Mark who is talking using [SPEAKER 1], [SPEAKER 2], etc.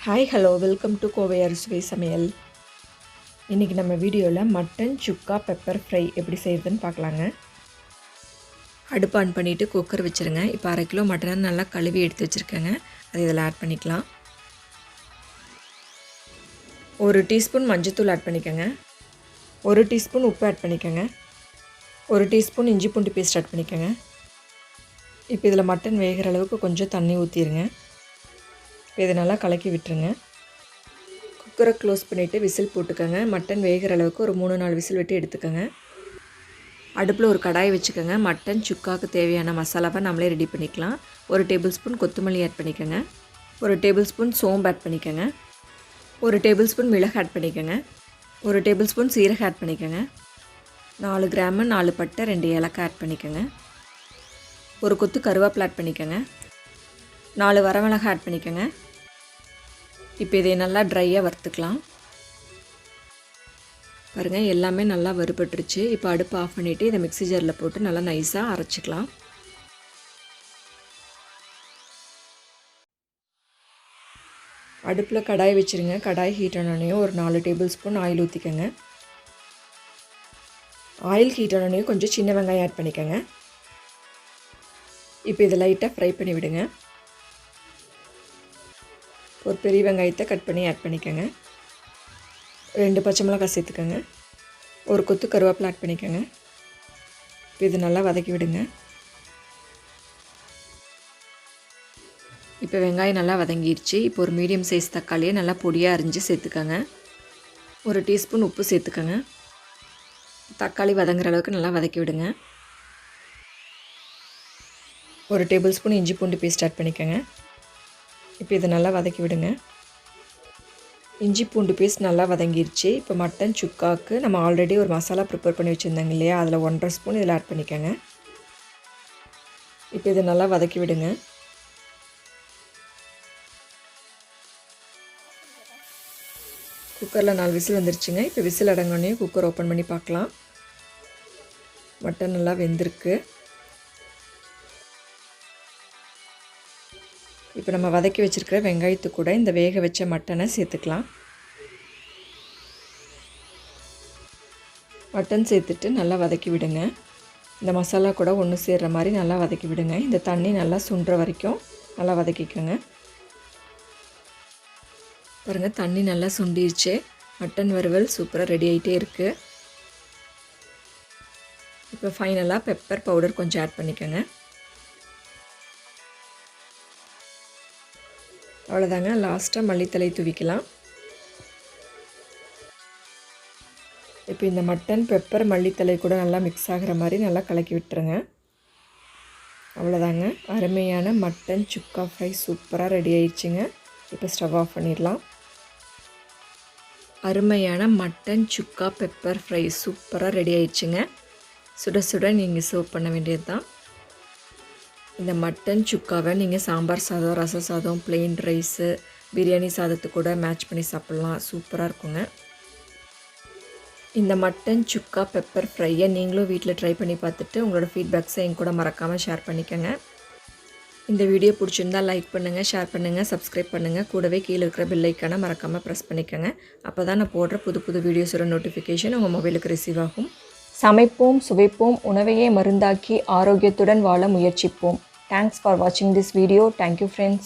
[SPEAKER 1] Hi, hello, welcome to Kovai Arusuvai Samayal. இன்னைக்கு நம்ம வீடியோல மட்டன் சுக்கா பெப்பர் ஃப்ரை எப்படி செய்யறதுன்னு பார்க்கலாங்க. அடுப்பு ஆன் பண்ணிட்டு குக்கர் வச்சிருங்க. இப்போ 1/2 கிலோ மட்டனை நல்லா கழுவி எடுத்து வச்சிருக்கேங்க. அதை இதல ஆட் பண்ணிக்கலாம். 1 டீஸ்பூன் மஞ்சள் ஆட் பண்ணிக்கங்க. 1 டீஸ்பூன் உப்பு ஆட் பண்ணிக்கங்க. 1 டீஸ்பூன் இஞ்சி பூண்டு பேஸ்ட் ஆட் பண்ணிக்கங்க. இப்போ இதல மட்டன் வேகுற அளவுக்கு கொஞ்சம் தண்ணி ஊத்திருங்க. இப்போ இதை நல்லா கலக்கி விட்டுருங்க. குக்கரை க்ளோஸ் பண்ணிவிட்டு விசில் போட்டுக்கோங்க. மட்டன் வேகிற அளவுக்கு ஒரு 3-4 விசில் விட்டு எடுத்துக்கோங்க. அடுப்பில் ஒரு கடாய் வச்சுக்கோங்க. மட்டன் சுக்காவுக்கு தேவையான மசாலாவை நம்மளே ரெடி பண்ணிக்கலாம். 1 டேபிள் ஸ்பூன் கொத்தமல்லி ஆட் பண்ணிக்கோங்க. 1 டேபிள் ஸ்பூன் சோம்பு ஆட் பண்ணிக்கோங்க. 1 டேபிள் ஸ்பூன் மிளகு ஆட் பண்ணிக்கோங்க. 1 டேபிள் ஸ்பூன் சீரகம் ஆட் பண்ணிக்கோங்க. 4 கிராம்பு 4 பட்டை 2 ஏலக்காய் ஆட் பண்ணிக்கோங்க. ஒரு கொத்து கருவேப்பிலை ஆட் பண்ணிக்கோங்க. 4 வரமிளகாய் ஆட் பண்ணிக்கோங்க. இப்போ இதை நல்லா ட்ரையாக வறுத்துக்கலாம். பாருங்கள், எல்லாமே நல்லா வறுபட்டுருச்சு. இப்போ அடுப்பு ஆஃப் பண்ணிவிட்டு இதை மிக்ஸி ஜாரில் போட்டு நல்லா நைஸாக அரைச்சிக்கலாம். அடுப்பில் கடாய் வச்சுருங்க. கடாய் ஹீட் ஆனோடனே ஒரு 4 டேபிள் ஸ்பூன் ஆயில் ஊற்றிக்கோங்க. ஆயில் ஹீட் ஆனோடனே கொஞ்சம் சின்ன வெங்காயம் ஆட் பண்ணிக்கோங்க. இப்போ இதை லைட்டாக ஃப்ரை பண்ணி விடுங்க. ஒரு பெரிய வெங்காயத்தை கட் பண்ணி ஆட் பண்ணிக்கோங்க. 2 பச்சை மிளகாய் சேர்த்துக்கோங்க. ஒரு கொத்து கருவேப்பிலை ஆட் பண்ணிக்கோங்க. இப்போ இது நல்லா வதக்கி விடுங்க. இப்போ வெங்காயம் நல்லா வதங்கிடுச்சு. இப்போ ஒரு மீடியம் சைஸ் தக்காளியை நல்லா பொடியாக அரிஞ்சு சேர்த்துக்கோங்க. 1 டீஸ்பூன் உப்பு சேர்த்துக்கோங்க. தக்காளி வதங்குற அளவுக்கு நல்லா வதக்கி விடுங்க. 1 டேபிள் ஸ்பூன் இஞ்சி பூண்டு பேஸ்ட் ஆட் பண்ணிக்கோங்க. இப்போ இதை நல்லா வதக்கி விடுங்க. இஞ்சி பூண்டு பேஸ்ட் நல்லா வதங்கிடுச்சு. இப்போ மட்டன் சுக்காவுக்கு நம்ம ஆல்ரெடி ஒரு மசாலா ப்ரிப்பேர் பண்ணி வச்சுருந்தாங்க இல்லையா, அதில் 1.5 ஸ்பூன் இதில் ஆட் பண்ணிக்கோங்க. இப்போ இதை நல்லா வதக்கி விடுங்க. குக்கரில் 4 விசில் வந்துருச்சுங்க. இப்போ விசில் அடங்கினோடனே குக்கர் ஓப்பன் பண்ணி பார்க்கலாம். மட்டன் நல்லா வெந்திருக்கு. இப்போ நம்ம வதக்கி வச்சுருக்கிற வெங்காயத்து கூட இந்த வேக வச்ச மட்டனை சேர்த்துக்கலாம். மட்டன் சேர்த்துட்டு நல்லா வதக்கி விடுங்க. இந்த மசாலா கூட ஒன்று சேர்கிற மாதிரி நல்லா வதக்கி விடுங்க. இந்த தண்ணி நல்லா சுண்டுற வரைக்கும் நல்லா வதக்கிக்கோங்க. பாருங்கள், தண்ணி நல்லா சுண்டிருச்சு. மட்டன் வறுவல் சூப்பராக ரெடி ஆகிட்டே இருக்குது. இப்போ ஃபைனலாக பெப்பர் பவுடர் கொஞ்சம் ஆட் பண்ணிக்கோங்க. அவ்வளோதாங்க. லாஸ்ட்டாக மல்லித்தலை தூவிக்கலாம். இப்போ இந்த மட்டன் பெப்பர் மல்லித்தலை கூட நல்லா மிக்ஸ் ஆகிற மாதிரி நல்லா கலக்கி விட்டுருங்க. அவ்வளோதாங்க. அருமையான மட்டன் சுக்கா ஃப்ரை சூப்பராக ரெடி ஆயிடுச்சுங்க. இப்போ ஸ்டவ் ஆஃப் பண்ணிடலாம். அருமையான மட்டன் சுக்கா பெப்பர் ஃப்ரை சூப்பராக ரெடி ஆயிடுச்சுங்க. சுட சுட நீங்கள் சர்வ் பண்ண வேண்டியது தான். இந்த மட்டன் சுக்காவை நீங்கள் சாம்பார் சாதம், ரசம் சாதம், பிளெயின் ரைஸு, பிரியாணி சாதத்து கூட மேட்ச் பண்ணி சாப்பிட்லாம். சூப்பராக இருக்குங்க. இந்த மட்டன் சுக்கா பெப்பர் ஃப்ரையை நீங்களும் வீட்டில் ட்ரை பண்ணி பார்த்துட்டு உங்களோட ஃபீட்பேக்ஸை என் கூட மறக்காமல் ஷேர் பண்ணிக்கோங்க. இந்த வீடியோ பிடிச்சிருந்தால் லைக் பண்ணுங்கள், ஷேர் பண்ணுங்கள், சப்ஸ்கிரைப் பண்ணுங்கள். கூடவே கீழே இருக்கிற பெல் ஐக்கானை மறக்காமல் ப்ரெஸ் பண்ணிக்கோங்க. அப்போ தான் நான் போடுற புது புது வீடியோஸோட நோட்டிஃபிகேஷன் உங்கள் மொபைலுக்கு ரிசீவ் ஆகும். சமைப்போம், சுவைப்போம், உணவையே மருந்தாக்கி ஆரோக்கியத்துடன் வாழ முயற்சிப்போம். Thanks for watching this video. Thank you, friends.